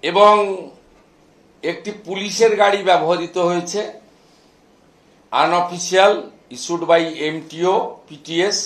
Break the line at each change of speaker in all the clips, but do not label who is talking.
এবং একটি পুলিশের গাড়ি ব্যবহৃত হয়েছে unofficial issued by MTO PTS,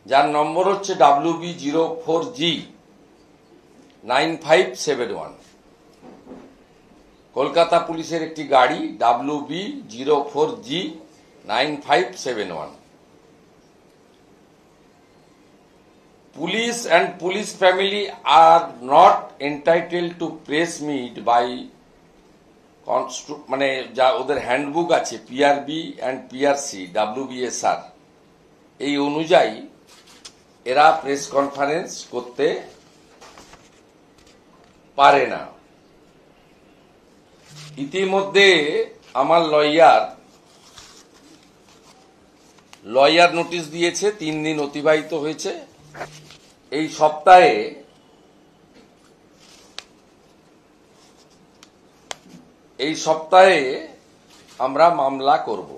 যার নম্বর হচ্ছে WB04G9571। কলকাতা পুলিশের একটি গাড়ি WB04G9571। Police and police family are not entitled to press meet by মানে যা ওদের হ্যান্ডবুক আছে পিআরবি অ্যান্ড পিআরসি WBSR, এই অনুযায়ী এরা প্রেস কনফারেন্স করতে পারে না। ইতিমধ্যে আমার লয়ার নোটিশ দিয়েছে, 3 দিন অতিবাহিত হয়েছে। এই সপ্তাহে আমরা মামলা করব,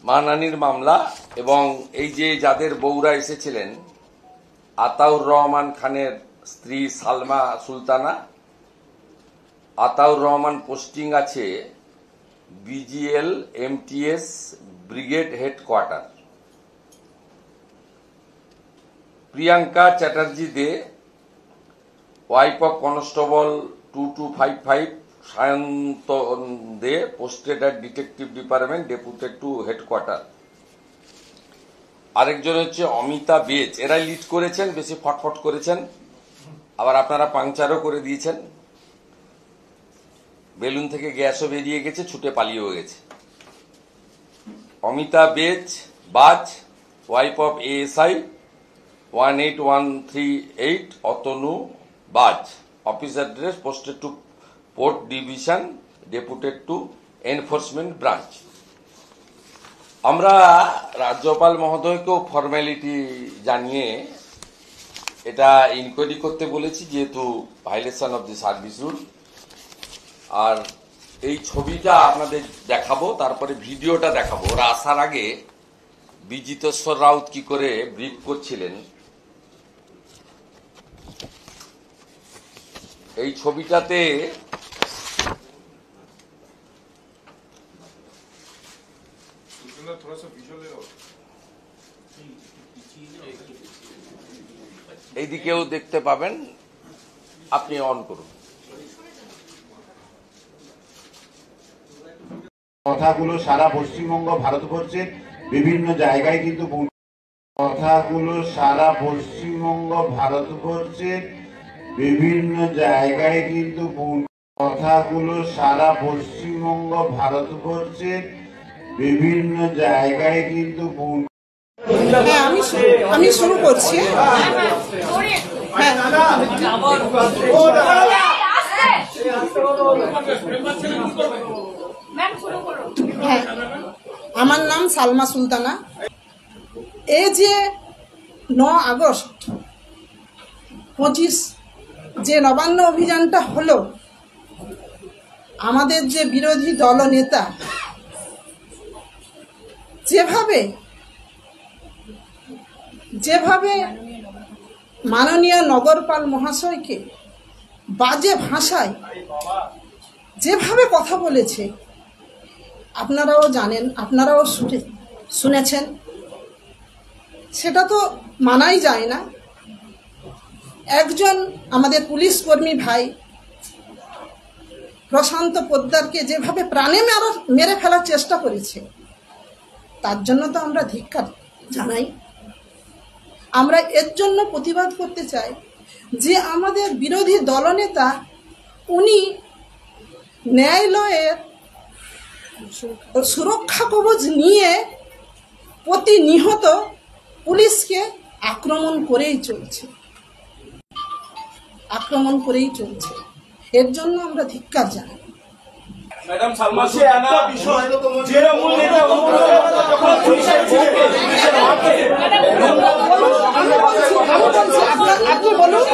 মানহানির মামলা। এবং এই যে যাদের বউরা এসেছিলেন, আতাউর রহমান খানের স্ত্রী সালমা সুলতানা, আতাউর রহমান পোস্টিং আছে BGL MTS brigade headquarter. Priyanka Chatterjee Dey, wife of constable 2255 Sayanta Dey, posted at detective department, deputed to headquarter. আরেকজন হচ্ছে অমিতা বেজ, এরাই লিড করেছেন, বেশি ফটফট করেছেন, আবার আপনারা পাংচারও করে দিয়েছেন। বেলুন থেকে গ্যাসও বেরিয়ে গেছে, ছুটে পালিয়েও গেছে। অমিতা বাজ, wife of ASI 18138 Atanu Baj, office address posted to port division, deputed to enforcement branch. আমরা রাজ্যপাল মহোদয়কেও ফর্মালিটি জানিয়ে এটা ইনকোয়ারি করতে বলেছি, যেহেতু violation of the service rule. আর এই ছবিটা আপনাদের দেখাবো, তারপরে ভিডিওটা দেখাবো। ওরা আসার আগে বিজিতেশ্বর রাউত কি করে ব্রিফ করছিলেন, এই ছবিটাতে এইদিকেও দেখতে পাবেন, আপনি অন করুন।
কথাগুলো সারা পশ্চিমবঙ্গ ভারতবর্ষের বিভিন্ন জায়গায় কিন্তু কথাগুলো সারা পশ্চিমবঙ্গ ভারতবর্ষের বিভিন্ন জায়গায় কিন্তু কথাগুলো সারা পশ্চিমবঙ্গ ভারতবর্ষের বিভিন্ন জায়গায় কিন্তু
আমি শুরু করছি। আমার নাম সালমা সুলতানা। এই যে 9 আগস্ট 25 যে নবান্ন অভিযানটা হলো, আমাদের যে বিরোধী দলনেতা যেভাবে মাননীয় নগরপাল মহাশয়কে বাজে ভাষায় যেভাবে কথা বলেছে, আপনারাও জানেন, আপনারাও শুনেছেন, সেটা তো মানাই যায় না। একজন আমাদের পুলিশ কর্মী ভাই প্রশান্ত পোদ্দারকে যেভাবে প্রাণে মেরে ফেলার চেষ্টা করেছে, তার জন্য তো আমরা ধিক্কার জানাই। আমরা এর জন্য প্রতিবাদ করতে চাই যে আমাদের বিরোধী দলনেতা উনি ন্যায়ালয়ের সুরক্ষা কবচ নিয়ে প্রতিনিয়ত পুলিশকে আক্রমণ করেই চলছে। এর জন্য আমরা ধিক্কার জানাই।
ম্যাডাম সালমা একটা বিষয়, তৃণমূল নেতা যখন পুলিশের
আপনি বলুন,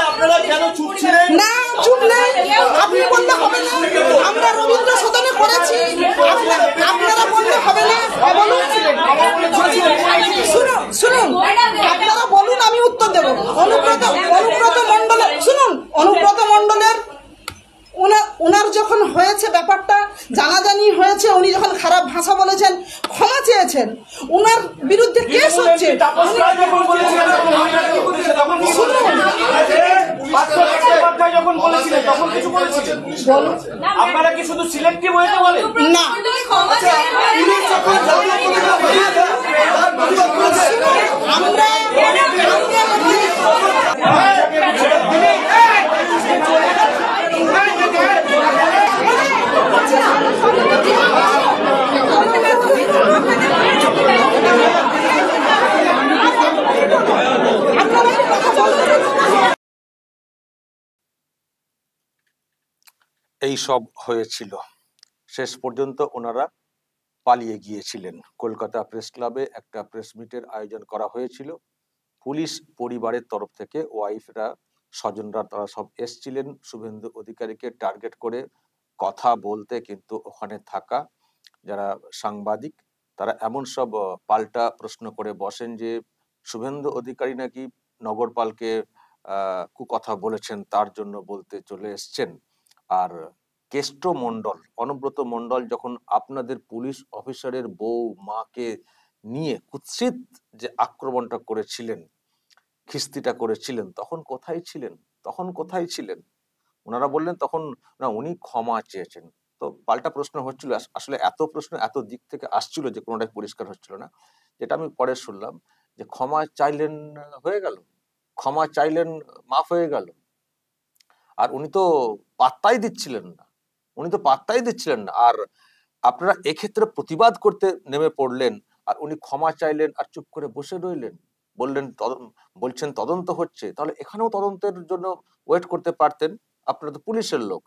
আপনারা কেন চুপ ছিলেন?
না, চুপ নেই, আপনি বললে হবে না। আমরা রবীন্দ্র সদনে করেছি, আপনারা বললে হবে না। বলুন। কথা বলেছেন, ক্ষমা চেয়েছেন, ওনার বিরুদ্ধে কেস হচ্ছে।
আপনারা কি শুধু সিলেক্টিভ হয়েছে বলেন?
না, আমরা
এই সব হয়েছিল। শেষ পর্যন্ত ওনারা পালিয়ে গিয়েছিলেন। কলকাতা প্রেস ক্লাবে একটা প্রেস মিটের আয়োজন করা হয়েছিল। পুলিশ পরিবারের তরফ থেকে ওয়াইফরা, স্বজনরা, তারা সব এসছিলেন শুভেন্দু অধিকারীকে টার্গেট করে কথা বলতে, কিন্তু ওখানে থাকা যারা সাংবাদিক তারা এমন সব পাল্টা প্রশ্ন করে বসেন যে শুভেন্দু অধিকারী নাকি নগরপালকে কুকথা বলেছেন, তার জন্য বলতে চলে এসছেন। আর কেষ্ট মণ্ডল, অনুব্রত মণ্ডল যখন আপনাদের পুলিশ অফিসারের বউ মাকে নিয়ে কুৎসিত যে আক্রমণটা করেছিলেন, খিস্তিটা করেছিলেন, তখন কোথায় ছিলেন? ওনারা বললেন তখন না, উনি ক্ষমা চেয়েছেন। তো পাল্টা প্রশ্ন হচ্ছিল, আসলে এত প্রশ্ন এত দিক থেকে আসছিল যে কোনোটাই পরিষ্কার হচ্ছিল না। যেটা আমি পরে শুনলাম যে ক্ষমা চাইলেন, হয়ে গেল, ক্ষমা চাইলেন, মাফ হয়ে গেল। আর উনি তো পাত্তাই দিচ্ছিলেন না। আর আপনারা এক্ষেত্রে প্রতিবাদ করতে নেমে পড়লেন, আর উনি ক্ষমা চাইলেন আর চুপ করে বসে রইলেন। বলছেন তদন্ত হচ্ছে, তাহলে এখানেও তদন্তের জন্য ওয়েট করতে পারতেন। আপনারা তো পুলিশের লোক,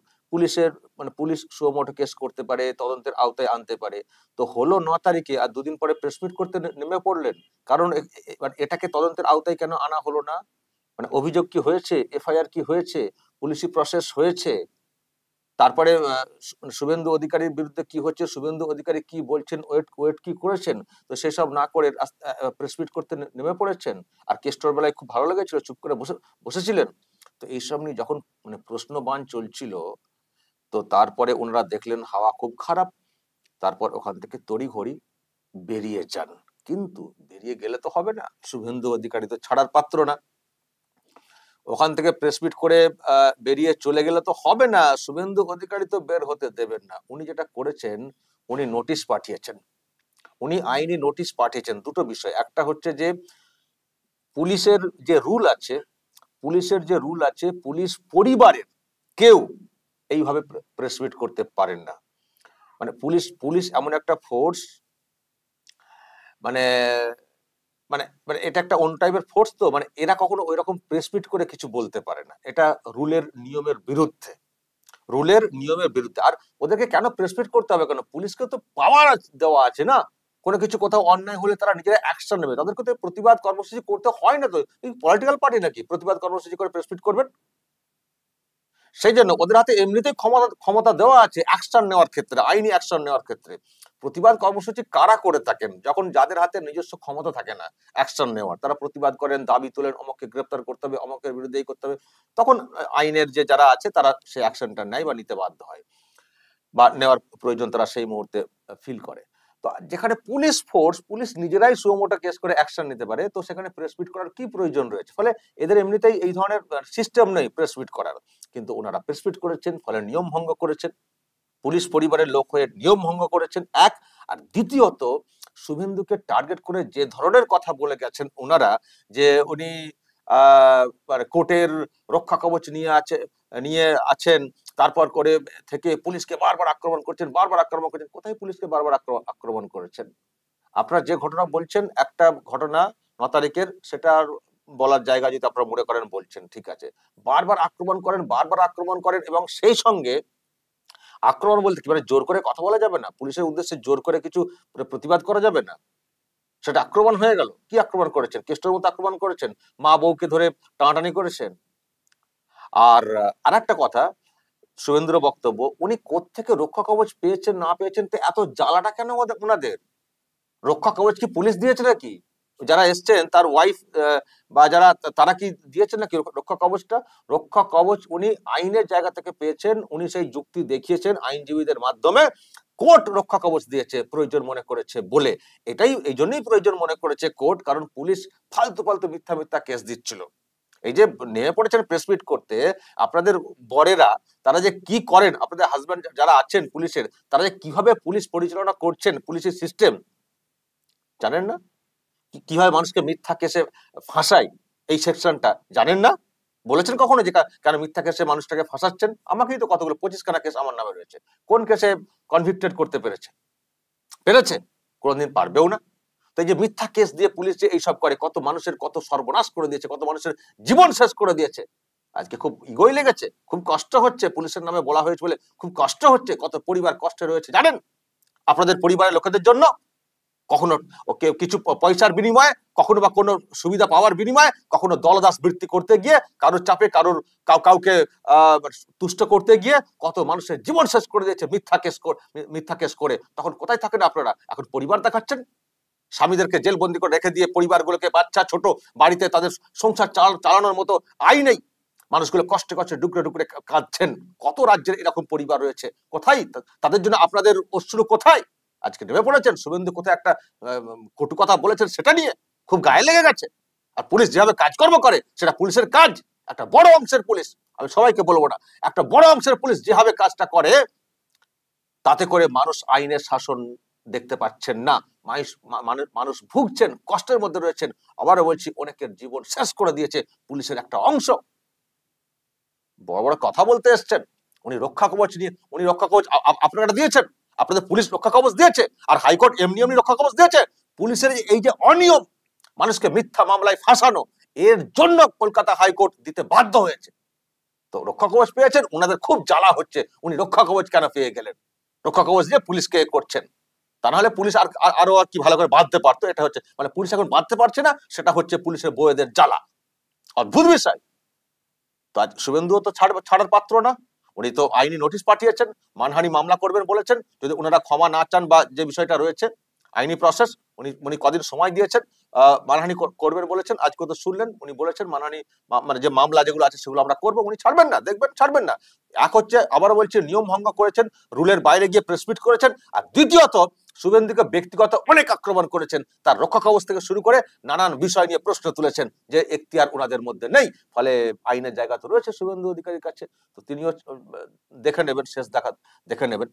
পুলিশ সুমোটো কেস করতে পারে, তদন্তের আওতায় আনতে পারে। তো হলো 9 তারিখে, আর 2 দিন পরে প্রেস মিট করতে নেমে পড়লেন। কারণ এটাকে তদন্তের আওতায় কেন আনা হলো না? অভিযোগ কি হয়েছে, এফআইআর কি হয়েছে, পুলিশি প্রসেস হয়েছে, তারপরে শুভেন্দু অধিকারীর বিরুদ্ধে কি হচ্ছে, শুভেন্দু অধিকারী কি বলছেন, ওয়েট কি করেছেন, তো সেসব না করে প্রেস মিট করতে নেমে পড়েছেন। আর কেষ্টর বেলায় খুব ভালো লেগেছিল, চুপ করে বসেছিলেন। তো এইসব নিয়ে যখন প্রশ্নবাণ চলছিল, তো তারপরে ওনারা দেখলেন হাওয়া খুব খারাপ, তারপর ওখান থেকে তড়িঘড়ি বেরিয়ে যান। কিন্তু বেরিয়ে গেলে তো হবে না, শুভেন্দু অধিকারী তো ছাড়ার পাত্র না। ওখান থেকে প্রেস মিট করে বেরিয়ে চলে গেলে তো হবে না, শুভেন্দু অধিকারী তো বের হতে দেবেন না। উনি যেটা করেছেন, উনি নোটিশ পাঠিয়েছেন, উনি আইনি নোটিশ পাঠিয়েছেন। দুটো বিষয়, একটা হচ্ছে যে পুলিশের যে রুল আছে, পুলিশ পরিবারের কেউ এইভাবে প্রেস মিট করতে পারেন না। পুলিশ এমন একটা ফোর্স, মানে এটা একটা অন টাইপের ফোর্স, তো এরা কখনো ওই রকম প্রেস মিট করে কিছু বলতে পারে না। এটা রুলের নিয়মের বিরুদ্ধে। আর ওদেরকে কেন প্রেস মিট করতে হবে কেন? পুলিশকে তো পাওয়ার দেওয়া আছে না, কোনো কিছু কোথাও অন্যায় হলে তারা নিজেরা অ্যাকশন নেবে। তাদেরকে তো প্রতিবাদ কর্মসূচি করতে হয় না। তো এই পলিটিক্যাল পার্টি নাকি প্রতিবাদ কর্মসূচি করে প্রেস মিট করবেন? সেই জন্য ওদের হাতে এমনিতেই ক্ষমতা দেওয়া আছে অ্যাকশন নেওয়ার ক্ষেত্রে, আইনি অ্যাকশন নেওয়ার ক্ষেত্রে। প্রতিবাদ কর্মসূচি কারা করে থাকেন? যখন যাদের হাতে নিজস্ব ক্ষমতা থাকে না অ্যাকশন নেওয়ার, তারা প্রতিবাদ করেন, দাবি তোলেন, অমুককে গ্রেপ্তার করতে হবে, অমুকের বিরুদ্ধে এই করতে হবে, তখন আইনের যে যারা আছে তারা সেই অ্যাকশনটা নেয় বা নিতে বাধ্য হয়, বা নেওয়ার প্রয়োজন তারা সেই মুহূর্তে ফিল করে। তো যেখানে পুলিশ নিজেরাই সুমোটো কেস করে অ্যাকশন নিতে পারে, তো সেখানে প্রেস মিট করার কি প্রয়োজন রয়েছে? ফলে এদের এমনিতেই এই ধরনের সিস্টেম নেই প্রেস মিট করার, কিন্তু ওনারা প্রেস মিট করেছেন, ফলে নিয়ম ভঙ্গ করেছেন, পুলিশ পরিবারের লোক হয়ে নিয়ম ভঙ্গ করেছেন। এক, আর দ্বিতীয়ত শুভেন্দুকে টার্গেট করে যে ধরনের কথা বলে গেছেন ওনারা, যে উনি কোর্টের রক্ষা কবচ নিয়ে আছেন, তারপর করে থেকে পুলিশকে বারবার আক্রমণ করছেন। কোথায় পুলিশকে বারবার আক্রমণ করেছেন? আপনারা যে ঘটনা বলছেন, একটা ঘটনা 9 তারিখের, সেটা বলার জায়গা যদি আপনারা মনে করেন বলছেন, ঠিক আছে। বারবার আক্রমণ করেন, এবং সেই সঙ্গে আক্রমণ বলতে কি, জোর করে কথা বলা যাবে না, পুলিশের উদ্দেশ্যে জোর করে কিছু প্রতিবাদ করা যাবে না, সেটা আক্রমণ হয়ে গেল। কি আক্রমণ করেছেন? কেষ্টর মতো আক্রমণ করেছেন, মা বউকে ধরে টানাটানি করেছেন। আর আরেকটা কথা, শুভেন্দুর বক্তব্য, উনি কোত্থেকে রক্ষা কবচ পেয়েছেন না পেয়েছেন, তো এত জ্বালাটা কেন ওনাদের? রক্ষা কবচ কি পুলিশ দিয়েছে নাকি? যারা এসছেন তার ওয়াইফ বা যারা, তারা কি দিয়েছেন নাকি রক্ষা কবচটা? রক্ষা কবচ উনি আইনের জায়গা থেকে পেয়েছেন, উনি সেই যুক্তি দেখিয়েছেন আইনজীবীদের মাধ্যমে, কোর্ট রক্ষা কবচ দিয়েছে প্রয়োজন মনে করেছে বলে। এটাই এই জন্যই প্রয়োজন মনে করেছে কোর্ট, কারণ পুলিশ ফালতু ফালতু মিথ্যা মিথ্যা কেস দিচ্ছিল। এই যে নেমে পড়েছেন প্রেস মিট করতে, আপনাদের বরেরা তারা যে কি করেন, আপনাদের হাজবেন্ড যারা আছেন পুলিশের, তারা যে কিভাবে পুলিশ পরিচালনা করছেন, পুলিশের সিস্টেম জানেন না? কিভাবে মানুষকে মিথ্যা কেসে ফাঁসায়, এই সেকশনটা জানেন না? বলেছেন কখনো যে কেন মিথ্যা কেসে মানুষটাকে ফাঁসাচ্ছেন? আমাকেই তো কতগুলো 25 খানা কেস আমার নামে রয়েছে। কোন কেসে কনভিক্টেড করতে পেরেছে? কোনোদিন পারবেও না। তো এই যে মিথ্যা কেস দিয়ে পুলিশ যে এইসব করে, কত মানুষের কত সর্বনাশ করে দিয়েছে, কত মানুষের জীবন শেষ করে দিয়েছে। আজকে খুব ইগোই লেগেছে, খুব কষ্ট হচ্ছে, পুলিশের নামে বলা হয়েছে বলে খুব কষ্ট হচ্ছে। কত পরিবার কষ্টে রয়েছে জানেন? আপনাদের পরিবারের লোকেদের জন্য কখনো কিছু পয়সার বিনিময়ে, কখনো বা কোনো সুবিধা পাওয়ার বিনিময়ে, কখনো দলদাস বৃত্তি করতে গিয়ে, কারোর চাপে কাউকে তুষ্ট করতে গিয়ে কত মানুষের জীবন শেষ করে দিয়েছে মিথ্যা কেস করে। তখন কোথায় থাকেন আপনারা? এখন পরিবার দেখাচ্ছেন, স্বামীদেরকে জেলবন্দি করে রেখে দিয়ে পরিবারগুলোকে, বাচ্চা ছোট বাড়িতে তাদের সংসার চালানোর মতো আয় নেই, মানুষগুলো কষ্টে কষ্টে ডুকরে ডুকরে কাঁদছেন। কত রাজ্যের এরকম পরিবার রয়েছে, কোথায় তাদের জন্য আপনাদের অশ্রু কোথায়? আজকে নেমে পড়েছেন, শুভেন্দু কোথায় একটা কটু কথা বলেছেন সেটা নিয়ে খুব গায়ে লেগে গেছে। আর পুলিশ যেভাবে কাজকর্ম করে, সেটা পুলিশের কাজ, একটা বড় অংশের পুলিশ, আমি সবাইকে বলবো না, একটা বড় অংশের পুলিশ যেভাবে কাজটা করে, তাতে করে মানুষ আইনের শাসন দেখতে পাচ্ছেন না, মানুষ ভুগছেন, কষ্টের মধ্যে রয়েছেন। আবারও বলছি, অনেকের জীবন শেষ করে দিয়েছে পুলিশের একটা অংশ। বড় বড় কথা বলতে এসছেন, উনি রক্ষা কবচ নিয়ে, উনি রক্ষা কবচ আপনারা দিয়েছেন, আপনাদের পুলিশ রক্ষা কবচ দিয়েছে, আর হাইকোর্ট এমনি রক্ষা কবচ দিয়েছে। পুলিশের এই যে অনিয়ম, মানুষকে মিথ্যা মামলায় ফাঁসানো, এর জন্য কলকাতা হাইকোর্ট দিতে বাধ্য হয়েছে। তো রক্ষা কবচ পেয়েছেন, ওনাদের খুব জ্বালা হচ্ছে, উনি রক্ষা কবচ কেন পেয়ে গেলেন, রক্ষা কবচ দিয়ে পুলিশকে করছেন। তা নাহলে পুলিশ আরো কি ভালো করে বাঁধতে পারতো। এটা হচ্ছে মানে পুলিশ এখন বাঁধতে পারছে না, সেটা হচ্ছে পুলিশের বউয়েদের জ্বালা। অদ্ভুত বিষয়। তো আজ শুভেন্দুও তো ছাড়ার পাত্র না, উনি তো আইনি নোটিশ পাঠিয়েছেন, মানহানি মামলা করবেন বলেছেন। যদি ওনারা ক্ষমা না চান বা যে বিষয়টা রয়েছে আইনি প্রসেস, উনি কদিন সময় দিয়েছেন, মানহানি করবেন বলেছেন। আজকে তো শুনলেন উনি বলেছেন মানহানি মানে যে মামলা যেগুলো আছে সেগুলো আমরা করবো, উনি ছাড়বেন না, দেখবেন ছাড়বেন না। এক হচ্ছে, আবারও বলছি, নিয়ম ভঙ্গ করেছেন, রুলের বাইরে গিয়ে প্রেসমিট করেছেন। আর দ্বিতীয়ত, শুভেন্দুকে ব্যক্তিগত অনেক আক্রমণ করেছেন, তার রক্ষা কবচ থেকে শুরু করে নানান বিষয় নিয়ে প্রশ্ন তুলেছেন, যে এখতিয়ার ওনাদের মধ্যে নেই। ফলে আইনের জায়গা তো রয়েছে শুভেন্দু অধিকারীর কাছে, তো তিনিও দেখে নেবেন, শেষ দেখে নেবেন।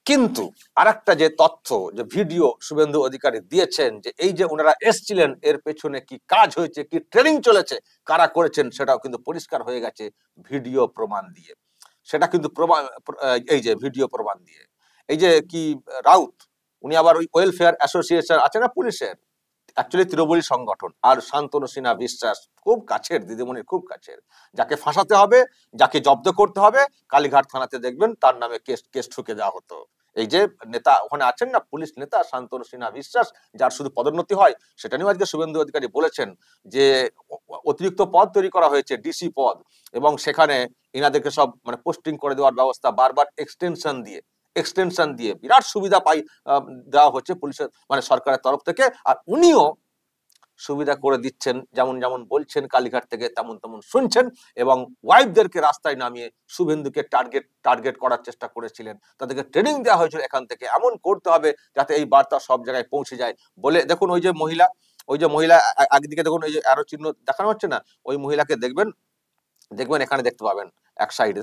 কিন্তু আরেকটা যে তথ্য, যে ভিডিও শুভেন্দু অধিকারী দিয়েছেন, যে এই যে ওনারা এসছিলেন, এর পেছনে কি কাজ হয়েছে, কি ট্রেনিং চলেছে, কারা করেছেন, সেটাও কিন্তু পরিষ্কার হয়ে গেছে ভিডিও প্রমাণ দিয়ে। সেটা কিন্তু এই যে ভিডিও প্রমাণ দিয়ে, এই যে কি রাউত, উনি আবার ওই ওয়েলফেয়ার অ্যাসোসিয়েশন আছে না পুলিশের, অ্যাকচুয়ালি তৃণমূলী সংগঠন, আর শান্তনু সিনহা বিশ্বাস খুব কাছের, দিদিমণির খুব কাছের, যাকে ফাঁসাতে হবে, যাকে জব্দ করতে হবে, কালীঘাট থানাতে দেখবেন তার নামে কেস ঠুকে দেওয়া হতো। এই যে নেতা ওখানে আছেন না, পুলিশ নেতা শান্তনু সিনহা বিশ্বাস, যার শুধু পদোন্নতি হয়, সেটা নিয়ে আজকে শুভেন্দু অধিকারী বলেছেন যে অতিরিক্ত পদ তৈরি করা হয়েছে, ডিসি পদ, এবং সেখানে ইনাদেরকে সব মানে পোস্টিং করে দেওয়ার ব্যবস্থা, বারবার এক্সটেনশন দিয়ে বিরাট সুবিধা দেওয়া হচ্ছে পুলিশের মানে সরকারের তরফ থেকে। আর উনিও সুবিধা করে দিচ্ছেন, যেমন যেমন বলছেন কালীঘাট থেকে, তেমন তেমন শুনছেন, এবং ওয়াইফদেরকে রাস্তায় নামিয়ে শুভেন্দুকে টার্গেট করার চেষ্টা করেছিলেন। তাদেরকে ট্রেনিং দেওয়া হয়েছিল, এখান থেকে এমন করতে হবে যাতে এই বার্তা সব জায়গায় পৌঁছে যায় বলে। দেখুন ওই যে মহিলা একদিকে দেখুন, এই যে আরো চিহ্ন দেখানো হচ্ছে না, ওই মহিলাকে দেখবেন এখানে দেখতে পাবেন, এক সাইডে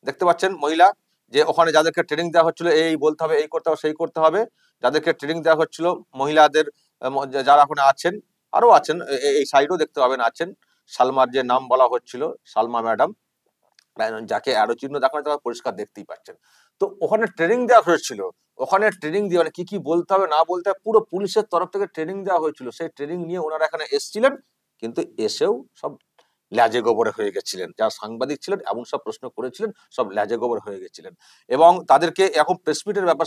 দেখতে পাচ্ছেন মহিলা, যে ওখানে যাদেরকে ট্রেনিং দেওয়া হচ্ছিল, এই বলতে হবে, এই করতে হবে, সেই করতে হবে, যাদেরকে ট্রেনিং দেওয়া হচ্ছিল, মহিলাদের যারা ওখানে আছেন, আরো আছেন, এই সাইডও দেখতে পাবেন আছেন, সালমার যে নাম বলা হচ্ছিল, সালমা ম্যাডাম, যাকে আরো চিহ্ন দেখানো পরিষ্কার দেখতেই পাচ্ছেন। তো ওখানে ট্রেনিং দেওয়া হয়েছিল, ওখানে ট্রেনিং দিয়ে মানে কি বলতে হবে না বলতে হবে, পুরো পুলিশের তরফ থেকে ট্রেনিং দেওয়া হয়েছিল। সেই ট্রেনিং নিয়ে ওনারা এখানে এসেছিলেন, কিন্তু এসেও সব ল্যাজে গোবরে হয়ে গেছিলেন। যারা সাংবাদিক ছিলেন এমন সব প্রশ্ন করেছিলেন, সব ল্যাজে গোবর হয়ে গেছিলেন। এবং তাদেরকে এখন প্রেসমিটের ব্যাপার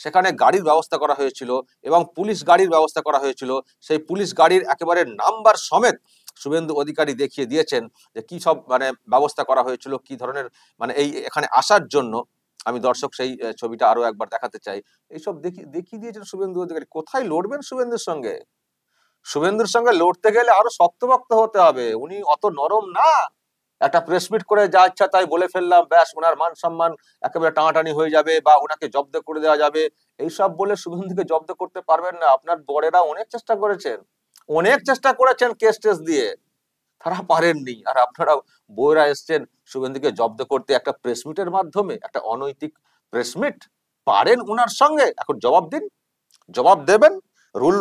সেখানে গাড়ির ব্যবস্থা করা হয়েছিল, এবং পুলিশ গাড়ির ব্যবস্থা করা হয়েছিল। সেই পুলিশ গাড়ির একেবারে নাম্বার সমেত শুভেন্দু অধিকারী দেখিয়ে দিয়েছেন যে কি সব মানে ব্যবস্থা করা হয়েছিল, কি ধরনের মানে এই এখানে আসার জন্য। আমি দর্শক সেই ছবিটা আরো একবার দেখাতে চাই। এইসব দেখিয়ে দিয়েছেন শুভেন্দু অধিকারী। কোথায় লড়বেন শুভেন্দুর সঙ্গে লড়তে গেলে আরো শক্তভক্ত হতে হবে, উনি অত নরম না। একটা প্রেস মিট করে যা ইচ্ছা তাই বলে ফেললাম, ব্যাস ওনার মান সম্মান একেবারে টানাটানি হয়ে যাবে বা ওনাকে জব্দ করে দেওয়া যাবে, এইসব বলে শুভেন্দুকে জব্দ করতে পারবেন না। আপনার বড়েরা অনেক চেষ্টা করেছেন কেস টেস দিয়ে, তারা পারেননি। আর আপনারা বইরা এসছেন শুভেন্দুকে জব্দ করতে একটা প্রেস মিটের মাধ্যমে, একটা অনৈতিক প্রেস মিট। পারেন ওনার সঙ্গে, এখন জবাব দিন, জবাব দেবেন। রুল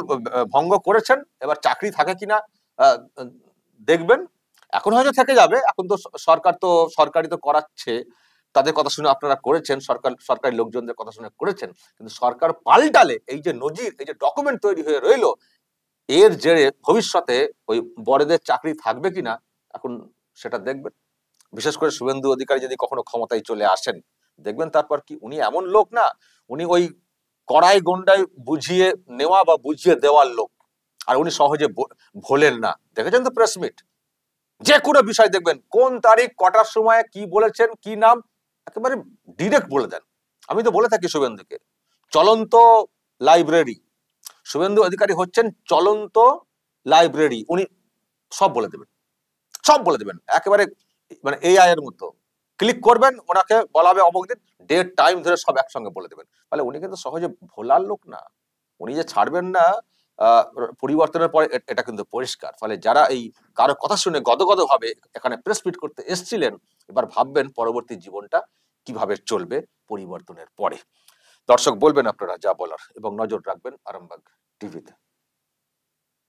ভঙ্গ করেছেন, এবার চাকরি থাকে কিনা দেখবেন। এখন হয়তো থেকে যাবে, এখন তো সরকারি তো করাচ্ছে, তাদের কথা শুনে আপনারা করেছেন, সরকারি লোকজনদের কথা শুনে করেছেন। কিন্তু সরকার পাল্টালে এই যে নজির, এই যে ডকুমেন্ট তৈরি হয়ে রইলো, এর জেরে ভবিষ্যতে ওই বড়দের চাকরি থাকবে কিনা এখন সেটা দেখবেন। বিশেষ করে শুভেন্দু অধিকারী যদি কখনো ক্ষমতায় চলে আসেন, দেখবেন তারপর কি। উনি এমন লোক না, উনি ওই কড়াই গন্ডায় বুঝিয়ে নেওয়া বা বুঝিয়ে দেওয়ার লোক, আর উনি সহজে ভোলেন না। দেখেছেন তো প্রেস মিট, যে কোনো বিষয় দেখবেন কোন তারিখ কটার সময় কি বলেছেন, কি নাম, একেবারে ডিরেক্ট বলে দেন। আমি তো বলে থাকি শুভেন্দুকে চলন্ত লাইব্রেরি। শুভেন্দু অধিকারী হচ্ছেন চলন্ত লাইব্রেরি, উনি সব বলে দেবেন একেবারে, মানে এআই এর মতো। ক্লিক করবেন, ওনাকে বলা হবে অমুক দিন, ডেট টাইম ধরে সব একসঙ্গে বলে দেবেন। তাহলে উনি কিন্তু সহজে ভোলার লোক না, উনি যে ছাড়বেন না পরিবর্তনের পরে এটা কিন্তু পরিষ্কার। ফলে যারা এই কারো কথা শুনে গদগদ ভাবে এখানে প্রেস মিট করতে এসেছিলেন, এবার ভাববেন পরবর্তী জীবনটা কিভাবে চলবে পরিবর্তনের পরে। দর্শক বলবেন আপনারা যা বলার, এবং নজর রাখবেন আরামবাগ টিভিতে।